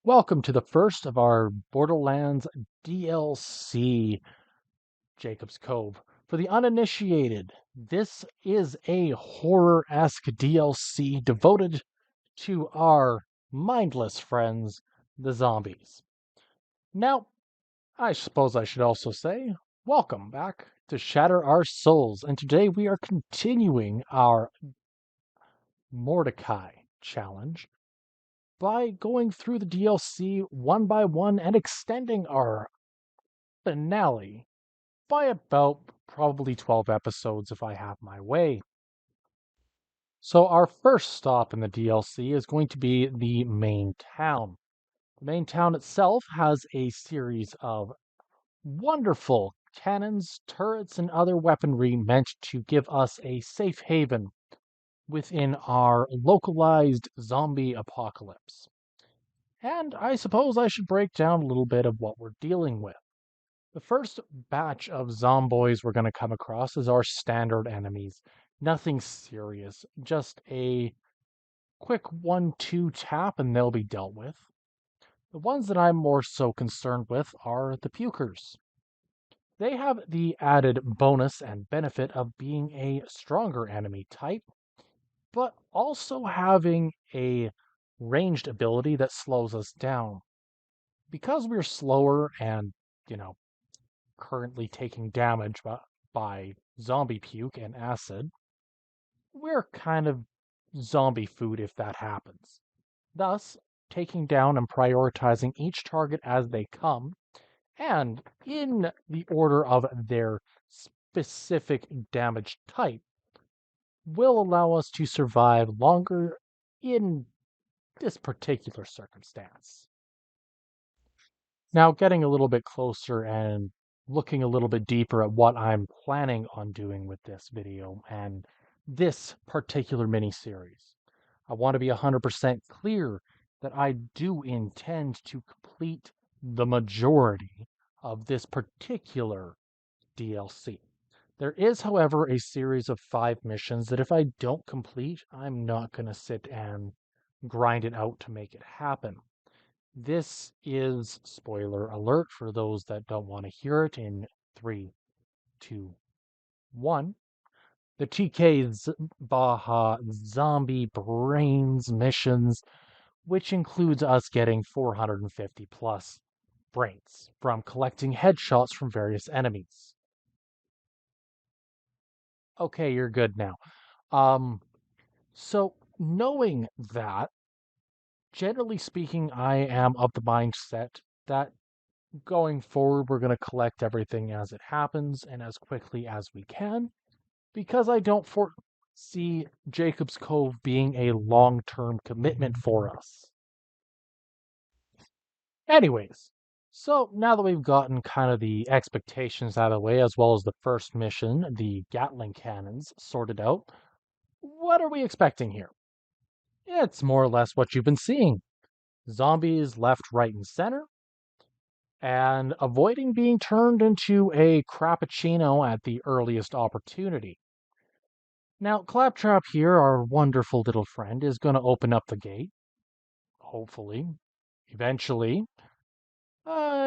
Welcome to the first of our Borderlands DLC, Jakobs Cove. For the uninitiated, this is a horror-esque DLC devoted to our mindless friends, the zombies. Now, I suppose I should also say, welcome back to Shatter Our Souls, and today we are continuing our Mordecai challenge by going through the DLC one by one and extending our finale by about probably 12 episodes if I have my way. So, our first stop in the DLC is going to be the main town. The main town itself has a series of wonderful cannons, turrets, and other weaponry meant to give us a safe haven within our localized zombie apocalypse. And I suppose I should break down a little bit of what we're dealing with. The first batch of zomboids we're going to come across is our standard enemies. Nothing serious, just a quick 1-2 tap and they'll be dealt with. The ones that I'm more so concerned with are the pukers. They have the added bonus and benefit of being a stronger enemy type, but also having a ranged ability that slows us down. Because we're slower and, you know, currently taking damage by zombie puke and acid, we're kind of zombie food if that happens. Thus, taking down and prioritizing each target as they come, and in the order of their specific damage type, will allow us to survive longer in this particular circumstance. Now, getting a little bit closer and looking a little bit deeper at what I'm planning on doing with this video and this particular mini series, I want to be 100% clear that I do intend to complete the majority of this particular DLC. There is, however, a series of 5 missions that if I don't complete, I'm not going to sit and grind it out to make it happen. This is spoiler alert for those that don't want to hear it in 3, 2, 1. The TK's Baja Zombie Brains missions, which includes us getting 450 plus brains from collecting headshots from various enemies. Okay, you're good now. So knowing that, generally speaking, I am of the mindset that going forward, we're going to collect everything as it happens and as quickly as we can because I don't foresee Jacob's Cove being a long term commitment for us. Anyways, so now that we've gotten kind of the expectations out of the way, as well as the first mission, the Gatling cannons, sorted out, what are we expecting here? It's more or less what you've been seeing zombies left, right, and center and avoiding being turned into a crappuccino at the earliest opportunity. Now, Claptrap here, our wonderful little friend, is going to open up the gate, hopefully, eventually. And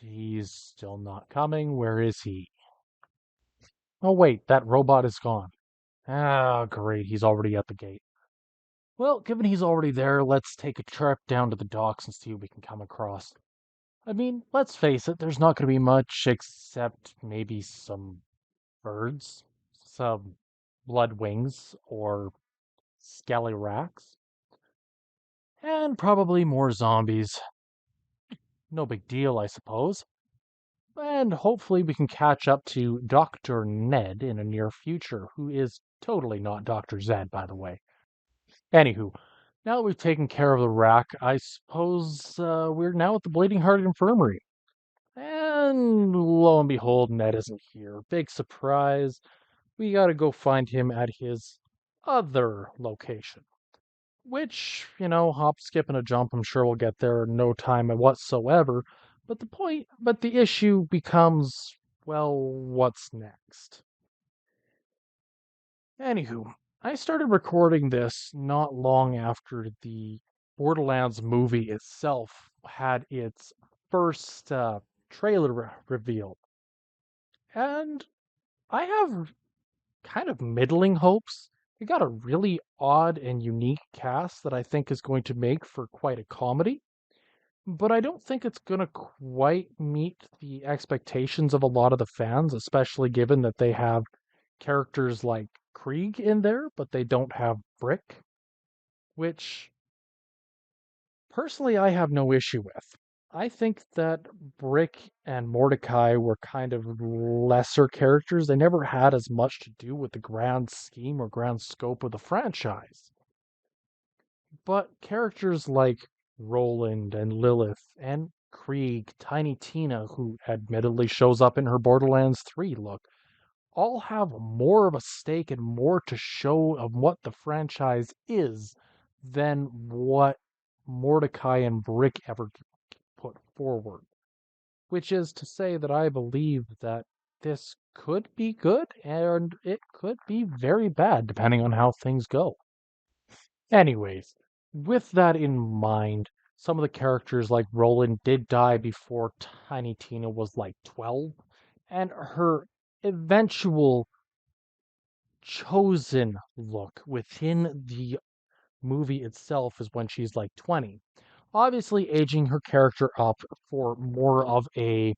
he's still not coming. Where is he? Oh, wait, that robot is gone. Ah, great, he's already at the gate. Well, given he's already there, let's take a trip down to the docks and see what we can come across. I mean, let's face it, there's not going to be much except maybe some birds, some blood wings, or scallywracks, and probably more zombies. No big deal, I suppose. And hopefully we can catch up to Dr. Ned in a near future, who is totally not Dr. Zed, by the way. Anywho, now that we've taken care of the rack, I suppose we're now at the Bleeding Heart Infirmary. And lo and behold, Ned isn't here. Big surprise. We gotta go find him at his other location. Which, hop, skip, and a jump, I'm sure we'll get there in no time whatsoever. But the issue becomes, well, what's next? Anywho, I started recording this not long after the Borderlands movie itself had its first trailer reveal. And I have kind of middling hopes. It got a really odd and unique cast that I think is going to make for quite a comedy, but I don't think it's going to quite meet the expectations of a lot of the fans, especially given that they have characters like Krieg in there, but they don't have Brick, which personally I have no issue with. I think that Brick and Mordecai were kind of lesser characters. They never had as much to do with the grand scheme or grand scope of the franchise. But characters like Roland and Lilith and Krieg, Tiny Tina, who admittedly shows up in her Borderlands 3 look, all have more of a stake and more to show of what the franchise is than what Mordecai and Brick ever put forward. Which is to say that I believe that this could be good and it could be very bad depending on how things go. Anyways, with that in mind, some of the characters like Roland did die before Tiny Tina was like 12, and her eventual chosen look within the movie itself is when she's like 20. Obviously, aging her character up for more of a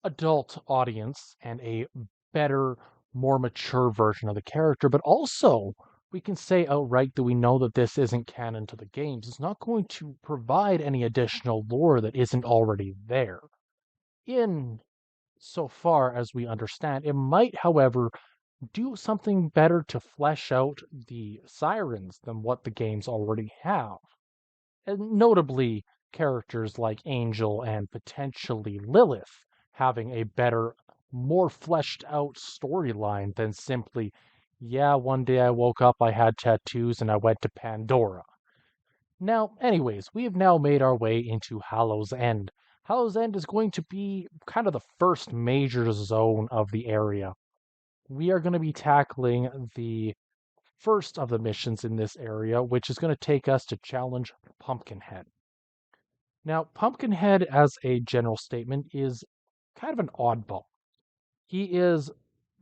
adult audience and a better, more mature version of the character, but also we can say outright that we know that this isn't canon to the games. It's not going to provide any additional lore that isn't already there. In so far as we understand, it might, however, do something better to flesh out the sirens than what the games already have. And notably, characters like Angel and potentially Lilith having a better, more fleshed out storyline than simply, yeah, one day I woke up, I had tattoos, and I went to Pandora. Now, anyways, we have now made our way into Hallow's End. Hallow's End is going to be kind of the first major zone of the area. We are going to be tackling the first of the missions in this area, which is going to take us to challenge Pumpkinhead. Now, Pumpkinhead, as a general statement, is kind of an oddball. He is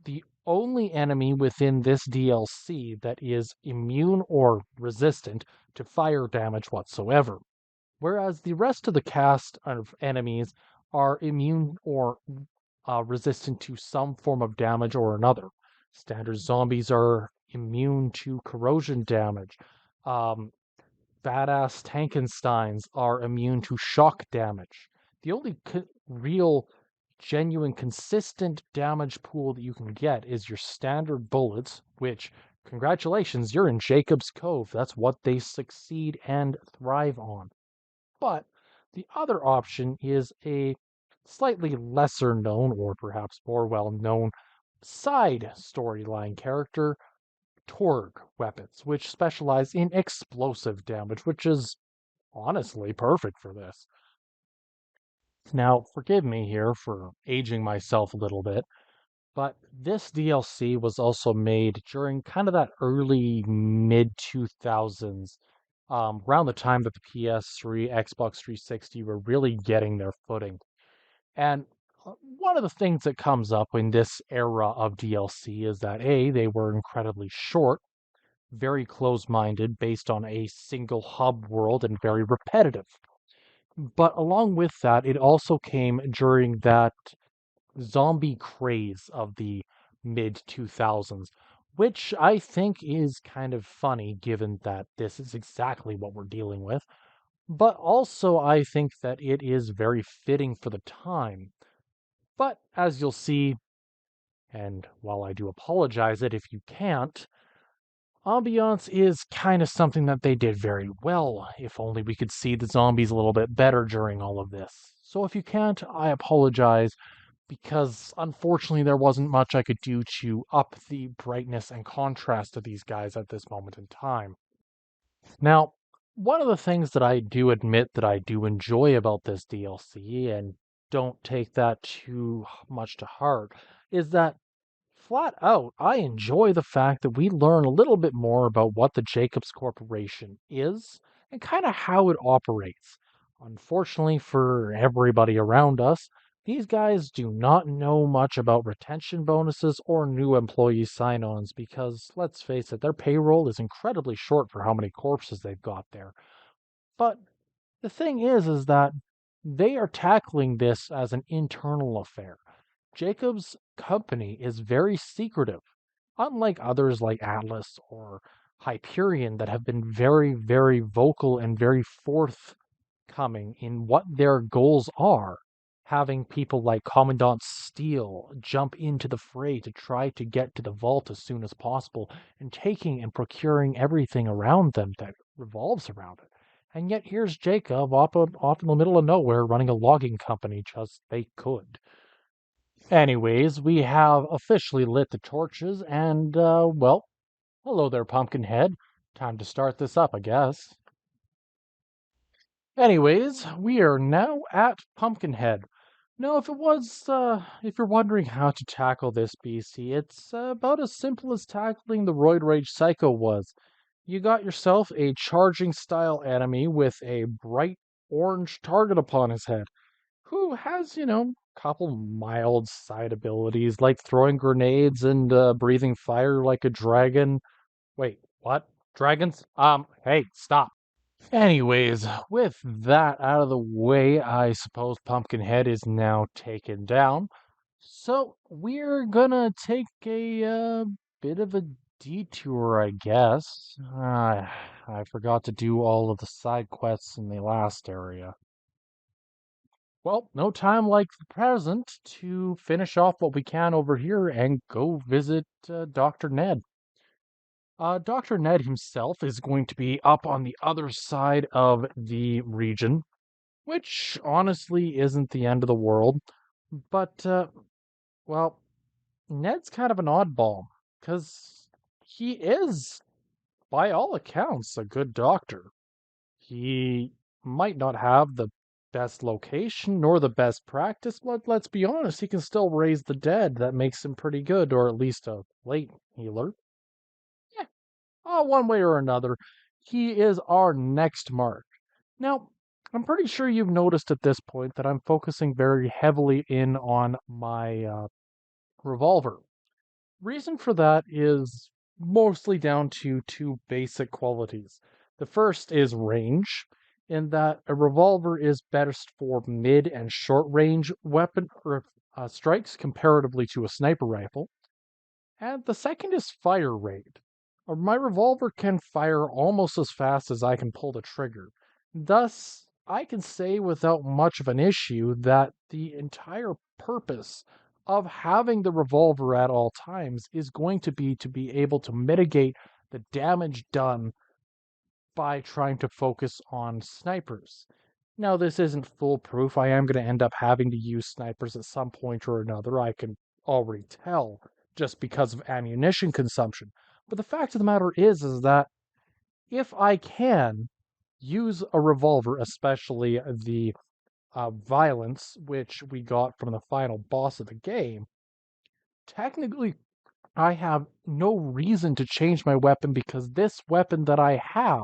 the only enemy within this DLC that is immune or resistant to fire damage whatsoever, whereas the rest of the cast of enemies are immune or resistant to some form of damage or another. Standard zombies are immune to corrosion damage. Um, Badass Tankensteins are immune to shock damage. The only real, genuine, consistent damage pool that you can get is your standard bullets, which, congratulations, you're in Jakobs Cove. That's what they succeed and thrive on. But the other option is a slightly lesser known, or perhaps more well known, side storyline character, Torg weapons, which specialize in explosive damage, which is honestly perfect for this. Now, forgive me here for aging myself a little bit, but this DLC was also made during kind of that early mid 2000s, around the time that the PS3, Xbox 360 were really getting their footing. And one of the things that comes up in this era of DLC is that A, they were incredibly short, very close minded, based on a single hub world, and very repetitive. But along with that, it also came during that zombie craze of the mid 2000s, which I think is kind of funny given that this is exactly what we're dealing with. But also, I think that it is very fitting for the time. But as you'll see, and while I do apologize it if you can't, ambiance is kind of something that they did very well. If only we could see the zombies a little bit better during all of this. So if you can't, I apologize because unfortunately there wasn't much I could do to up the brightness and contrast of these guys at this moment in time. Now, one of the things that I do admit that I do enjoy about this DLC, and don't take that too much to heart, is that flat out, I enjoy the fact that we learn a little bit more about what the Jacobs Corporation is and kind of how it operates. Unfortunately for everybody around us, these guys do not know much about retention bonuses or new employee sign ons because, let's face it, their payroll is incredibly short for how many corpses they've got there. But the thing is that they are tackling this as an internal affair. Jacob's company is very secretive, unlike others like Atlas or Hyperion that have been very, very vocal and very forthcoming in what their goals are. Having people like Commandant Steele jump into the fray to try to get to the vault as soon as possible and taking and procuring everything around them that revolves around it. And yet here's Jacob off in the middle of nowhere running a logging company just they could. Anyways, we have officially lit the torches, and, well, hello there, Pumpkinhead. Time to start this up, I guess. Anyways, we are now at Pumpkinhead. Now, if you're wondering how to tackle this BC, it's about as simple as tackling the Roid Rage Psycho was. You got yourself a charging style enemy with a bright orange target upon his head who has, couple mild side abilities like throwing grenades and breathing fire like a dragon. Wait, what? Dragons? Hey, stop. Anyways, with that out of the way, I suppose Pumpkinhead is now taken down. So we're gonna take a bit of a detour, I guess. I forgot to do all of the side quests in the last area. Well, no time like the present to finish off what we can over here and go visit Dr. Ned. Dr. Ned himself is going to be up on the other side of the region, which honestly isn't the end of the world. But, well, Ned's kind of an oddball, because he is, by all accounts, a good doctor. He might not have the best location nor the best practice, but let's be honest, he can still raise the dead. That makes him pretty good, or at least a late healer. Yeah, one way or another, he is our next mark. Now, I'm pretty sure you've noticed at this point that I'm focusing very heavily in on my revolver. Reason for that is mostly down to two basic qualities. The first is range, in that a revolver is best for mid and short range weapon or strikes comparatively to a sniper rifle. And the second is fire rate. My revolver can fire almost as fast as I can pull the trigger. Thus, I can say without much of an issue that the entire purpose of having the revolver at all times is going to be able to mitigate the damage done by trying to focus on snipers. Now, this isn't foolproof. I am going to end up having to use snipers at some point or another. I can already tell just because of ammunition consumption. But the fact of the matter is that if I can use a revolver, especially the violence, which we got from the final boss of the game, technically I have no reason to change my weapon because this weapon that I have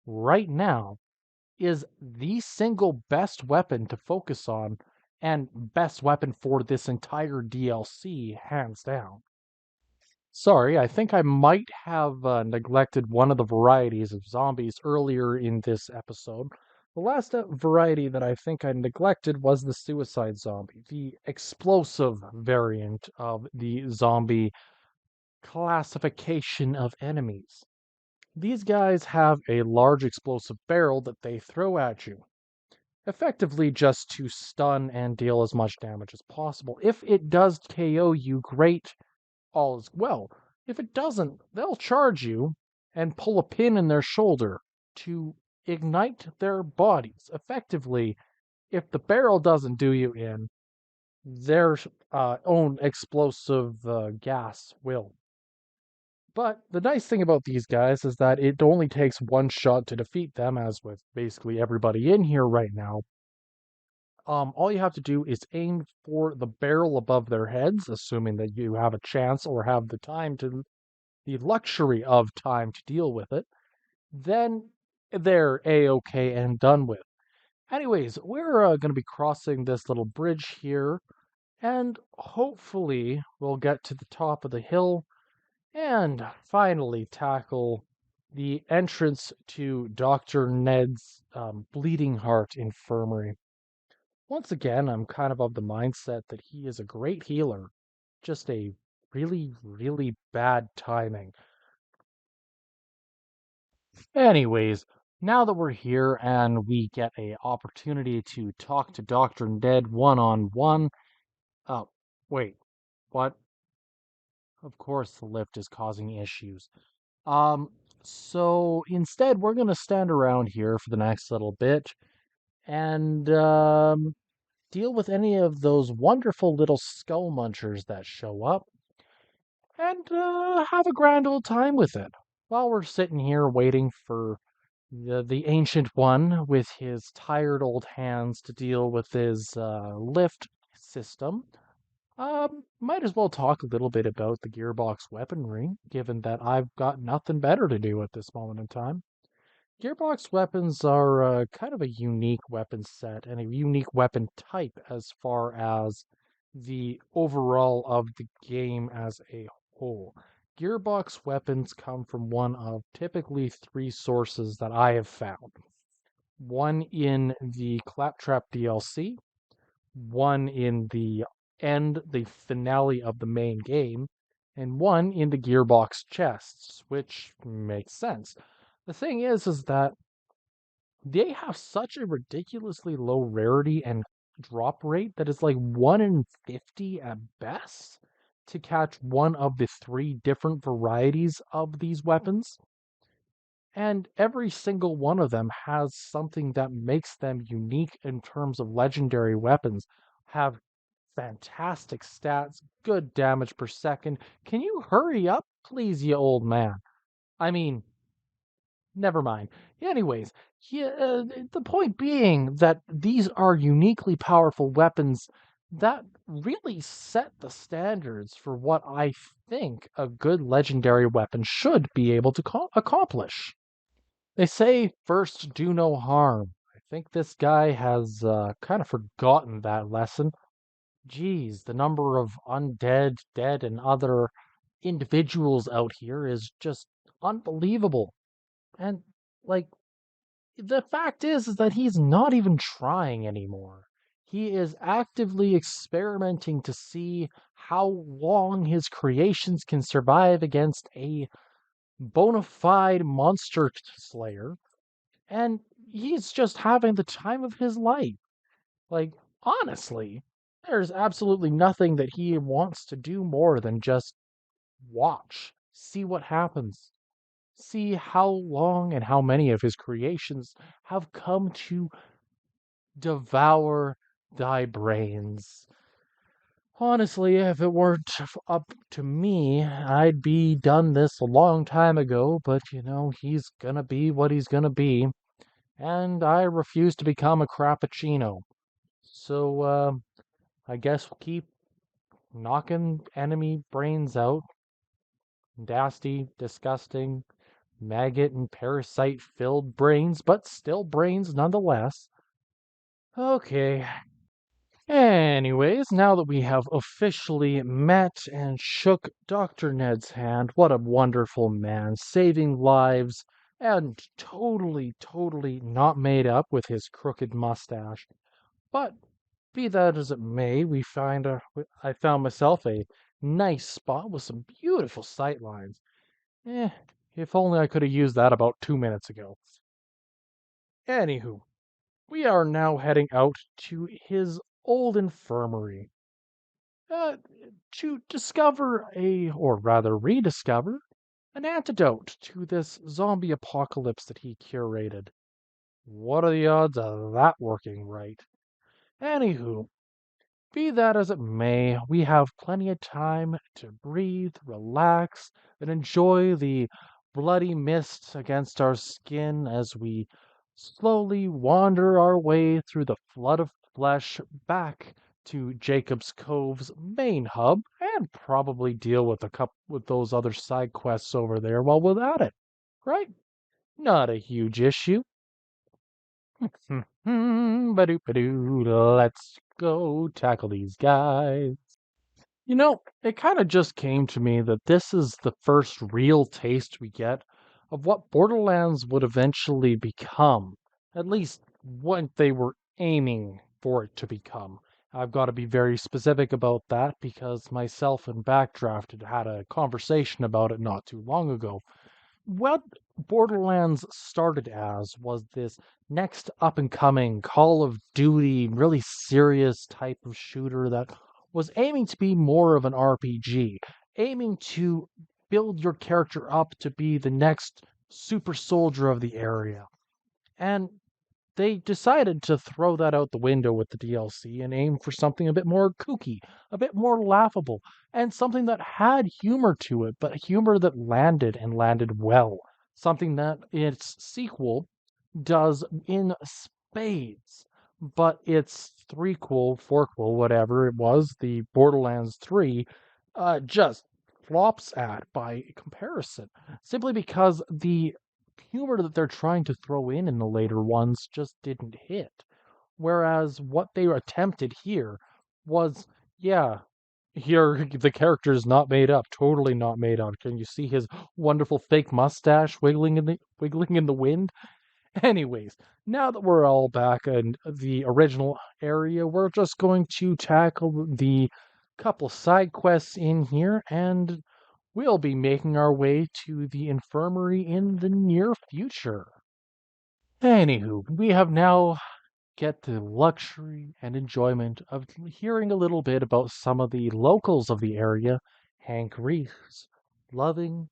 right now is the single best weapon to focus on and best weapon for this entire DLC, hands down. Sorry, I think I might have neglected one of the varieties of zombies earlier in this episode. The last variety that I think I neglected was the suicide zombie, the explosive variant of the zombie classification of enemies. These guys have a large explosive barrel that they throw at you, effectively just to stun and deal as much damage as possible. If it does KO you, great, all is well. If it doesn't, they'll charge you and pull a pin in their shoulder to ignite their bodies. Effectively, if the barrel doesn't do you in, their own explosive gas will. But the nice thing about these guys is that it only takes one shot to defeat them, as with basically everybody in here right now. All you have to do is aim for the barrel above their heads, assuming that you have a chance or have the luxury of time to deal with it. Then they're a-okay and done with. Anyways, we're going to be crossing this little bridge here, and hopefully we'll get to the top of the hill and finally tackle the entrance to Dr. Ned's Bleeding Heart Infirmary. Once again, I'm kind of the mindset that he is a great healer, just a really, really bad timing. Anyways, now that we're here and we get a opportunity to talk to Dr. Ned one-on-one. Oh, wait, what? Of course the lift is causing issues. Um, so instead we're gonna stand around here for the next little bit and deal with any of those wonderful little skull munchers that show up and have a grand old time with it while we're sitting here waiting for the ancient one with his tired old hands to deal with his lift system. Might as well talk a little bit about the gearbox weaponry, given that I've got nothing better to do at this moment in time. Gearbox weapons are kind of a unique weapon set and a unique weapon type as far as the overall of the game as a whole. Gearbox weapons come from one of typically three sources that I have found. One in the Claptrap DLC, one in the finale of the main game, and one in the Gearbox chests, which makes sense. The thing is that they have such a ridiculously low rarity and drop rate that is like 1 in 50 at best to catch one of the three different varieties of these weapons. And every single one of them has something that makes them unique in terms of legendary weapons. Have fantastic stats, good damage per second. Can you hurry up, please, you old man? I mean, never mind. Anyways, the point being that these are uniquely powerful weapons that really set the standards for what I think a good legendary weapon should be able to accomplish. They say first do no harm. I think this guy has kind of forgotten that lesson. Geez, the number of undead, dead, and other individuals out here is just unbelievable. And, like, the fact is that he's not even trying anymore. He is actively experimenting to see how long his creations can survive against a bona fide monster slayer, and he's just having the time of his life. Like, honestly, there's absolutely nothing that he wants to do more than just watch, see what happens, see how long and how many of his creations have come to devour thy brains. Honestly, if it weren't up to me, I'd be done this a long time ago, but he's gonna be what he's gonna be, and I refuse to become a Crappuccino. So, I guess we'll keep knocking enemy brains out. Nasty, disgusting, maggot and parasite filled brains, but still brains nonetheless. Okay. Anyways, now that we have officially met and shook Dr. Ned's hand, what a wonderful man, saving lives and totally, totally not made up with his crooked mustache. But be that as it may, I found myself a nice spot with some beautiful sight lines. If only I could have used that about 2 minutes ago. Anywho, we are now heading out to his old infirmary uh, to discover or rather rediscover, an antidote to this zombie apocalypse that he curated. What are the odds of that working right? Anywho, be that as it may, we have plenty of time to breathe, relax, and enjoy the bloody mist against our skin as we slowly wander our way through the flood of flesh back to Jacobs Cove's main hub and probably deal with a couple with those other side quests over there while without it. Right? Not a huge issue. Ba-doo, let's go tackle these guys. It kind of just came to me that this is the first real taste we get of what Borderlands would eventually become, at least what they were aiming for it to become. I've got to be very specific about that because myself and Backdraft had a conversation about it not too long ago. What Borderlands started as was this next up and coming Call of Duty, really serious type of shooter that was aiming to be more of an RPG, aiming to build your character up to be the next super soldier of the area. And they decided to throw that out the window with the DLC and aim for something a bit more kooky, a bit more laughable, and something that had humor to it, but humor that landed and landed well. Something that its sequel does in spades, but its threequel, fourquel, whatever it was, the Borderlands 3, just flops at by comparison, simply because the humor that they're trying to throw in the later ones just didn't hit. Whereas what they attempted here was, yeah, here the character is not made up, totally not made up. Can you see his wonderful fake mustache wiggling in the wind? Anyways, now that we're all back in the original area, we're just going to tackle the couple side quests in here, and we'll be making our way to the infirmary in the near future. Anywho, we have now get the luxury and enjoyment of hearing a little bit about some of the locals of the area. Hank Reese, loving,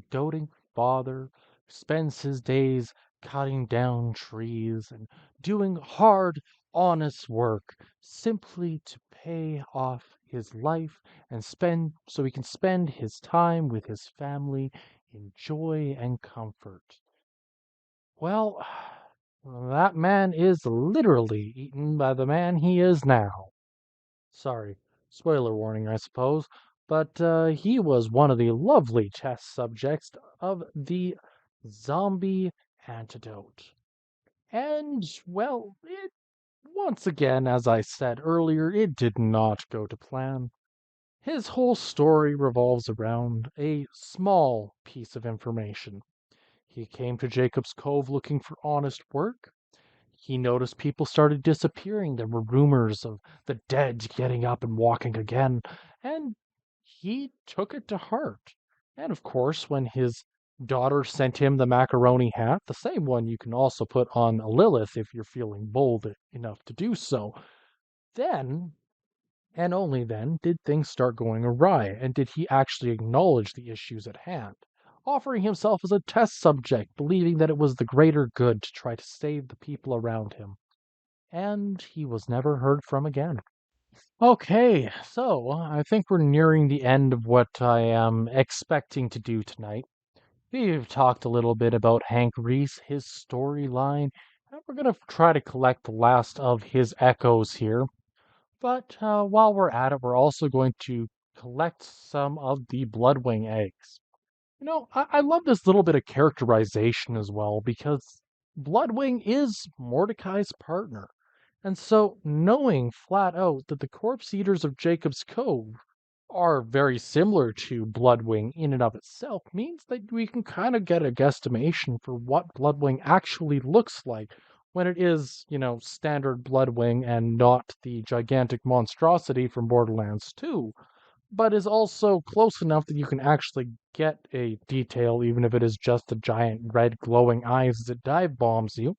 doting father, spends his days cutting down trees and doing hard, honest work simply to pay off his life and spend so he can spend his time with his family in joy and comfort. Well, that man is literally eaten by the man he is now. Sorry, spoiler warning, I suppose, but he was one of the lovely test subjects of the zombie antidote. And, well, once again, as I said earlier, it did not go to plan. His whole story revolves around a small piece of information. He came to Jacob's Cove looking for honest work. He noticed people started disappearing. There were rumors of the dead getting up and walking again, and he took it to heart. And of course, when his daughter sent him the macaroni hat, the same one you can also put on a Lilith if you're feeling bold enough to do so, then and only then did things start going awry, and did he actually acknowledge the issues at hand, offering himself as a test subject, believing that it was the greater good to try to save the people around him. And he was never heard from again. Okay, so I think we're nearing the end of what I am expecting to do tonight. We've talked a little bit about Hank Reese, his storyline, and we're going to try to collect the last of his echoes here. But while we're at it, we're also going to collect some of the Bloodwing eggs. I love this little bit of characterization as well because Bloodwing is Mordecai's partner. And so knowing flat out that the corpse eaters of Jacob's Cove are very similar to Bloodwing in and of itself means that we can kind of get a guesstimation for what Bloodwing actually looks like when it is, standard Bloodwing and not the gigantic monstrosity from Borderlands 2, but is also close enough that you can actually get a detail, even if it is just the giant red glowing eyes as it dive bombs you.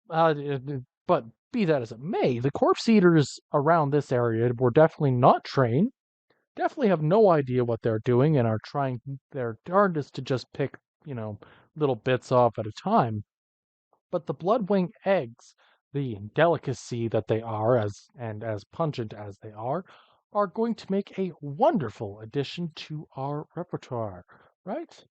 But be that as it may, the corpse eaters around this area were definitely not trained, definitely have no idea what they're doing, and are trying their darndest to just pick, little bits off at a time. But the Bloodwing eggs, the delicacy that they are, as pungent as they are going to make a wonderful addition to our repertoire, right?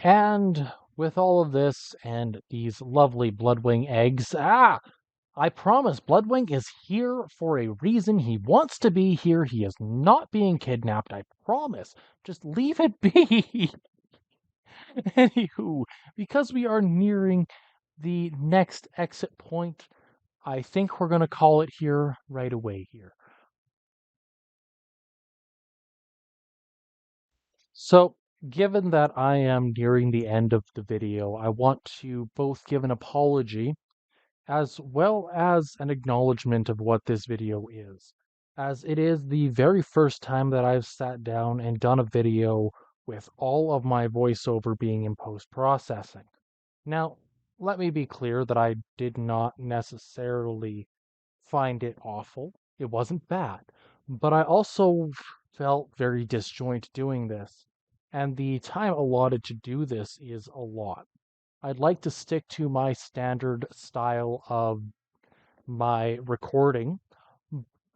And with all of this and these lovely Bloodwing eggs, I promise Bloodwing is here for a reason. He wants to be here. He is not being kidnapped. I promise. Just leave it be. Anywho, because we are nearing the next exit point, I think we're going to call it here right away here. So, given that I am nearing the end of the video, I want to both give an apology as well as an acknowledgement of what this video is, as it is the very first time that I've sat down and done a video with all of my voiceover being in post-processing. Now, let me be clear that I did not necessarily find it awful. It wasn't bad. But I also felt very disjoint doing this. And the time allotted to do this is a lot. I'd like to stick to my standard style of my recording,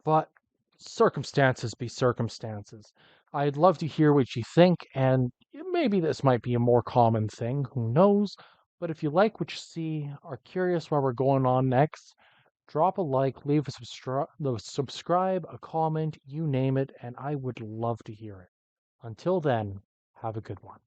but circumstances be circumstances. I'd love to hear what you think, and maybe this might be a more common thing, who knows? But if you like what you see, are curious where we're going on next, drop a like, leave a subscribe, a comment, you name it, and I would love to hear it. Until then, have a good one.